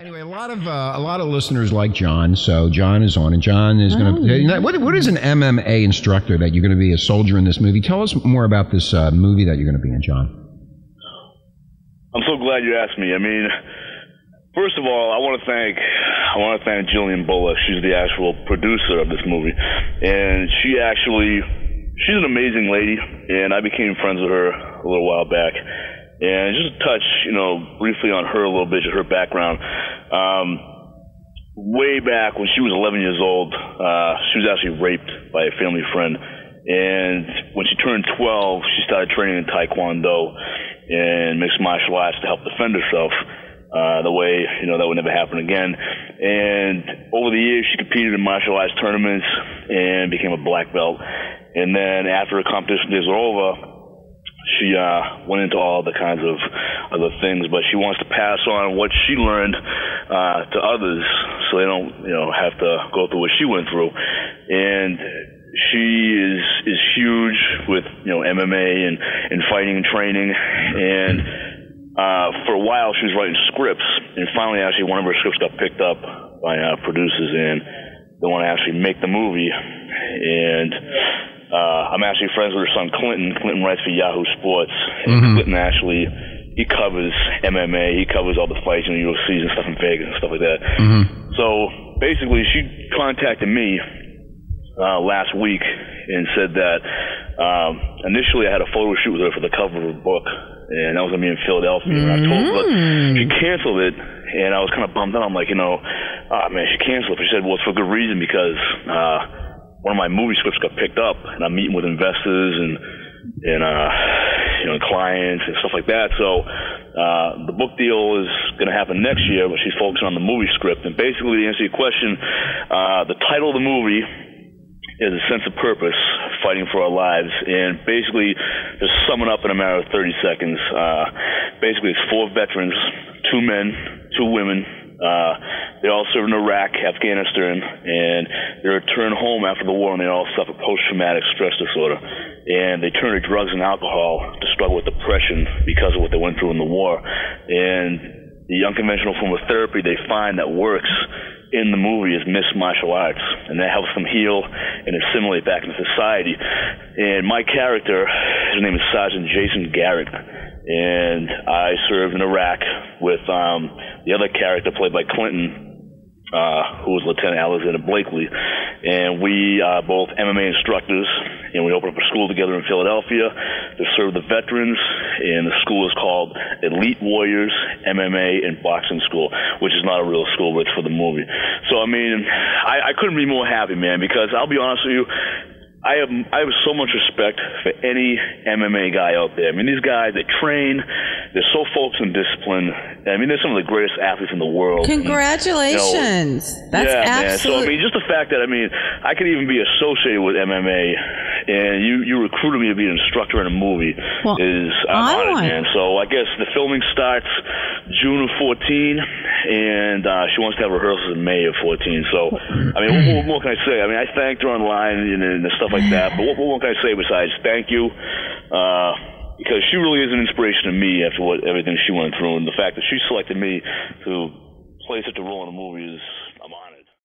Anyway, a lot of listeners like John, so John is on, and John is going to. What is an MMA instructor that you're going to be a soldier in this movie? Tell us more about this movie that you're going to be in, John. I'm so glad you asked me. I mean, first of all, I want to thank Jillian Bullock. She's the actual producer of this movie, and she's an amazing lady, and I became friends with her a little while back. And just to touch, briefly on her a little bit, just her background. Way back when she was 11 years old, she was actually raped by a family friend. And when she turned 12, she started training in Taekwondo and mixed martial arts to help defend herself. That would never happen again. And over the years, she competed in martial arts tournaments and became a black belt. And then after her competition days were over, she went into all the kinds of other things, but she wants to pass on what she learned to others, so they don't, have to go through what she went through. And she is huge with MMA and fighting and training. And for a while, she was writing scripts, and finally, actually, one of her scripts got picked up by producers, and they want to actually make the movie. And I'm actually friends with her son, Clinton. Clinton writes for Yahoo Sports. And Clinton actually, he covers MMA. He covers all the fights and UFCs and stuff in Vegas and stuff like that. So basically, she contacted me last week and said that initially I had a photo shoot with her for the cover of her book, and that was going to be in Philadelphia in October. But she canceled it, and I was kind of bummed out. I'm like, man, she canceled it. But she said, well, it's for good reason, because one of my movie scripts got picked up, and I'm meeting with investors and clients and stuff like that. So the book deal is going to happen next year, but she's focusing on the movie script. And basically, to answer your question, the title of the movie is A Sense of Purpose, Fighting for Our Lives. And basically, just sum it up in a matter of 30 seconds, basically it's 4 veterans, 2 men, 2 women. They all served in Iraq, Afghanistan, and they returned home after the war, and they all suffered post-traumatic stress disorder. And they turned to drugs and alcohol to struggle with depression because of what they went through in the war. And the unconventional form of therapy they find that works in the movie is mixed martial arts, and that helps them heal and assimilate back into society. And my character, his name is Sergeant Jason Garrett, and I served in Iraq with the other character played by Clinton, who was Lieutenant Alexander Blakely. And we are both MMA instructors, and we opened up a school together in Philadelphia to serve the veterans, and the school is called Elite Warriors MMA and Boxing School, which is not a real school, but it's for the movie. So, I mean, I couldn't be more happy, man, because I'll be honest with you, I have so much respect for any MMA guy out there. I mean, these guys, they train, they're so focused on discipline. I mean, they're some of the greatest athletes in the world. Congratulations. That's absolutely. Man. So, I mean, just the fact that, I could even be associated with MMA, and you recruited me to be an instructor in a movie is I'm honored, man. So, I guess the filming starts June of 14, and she wants to have rehearsals in May of 14. So, I mean, what more can I say? I mean, I thanked her online and stuff like that, but what more can I say besides thank you? Because she really is an inspiration to me after everything she went through, and the fact that she selected me to play such a role in a movie is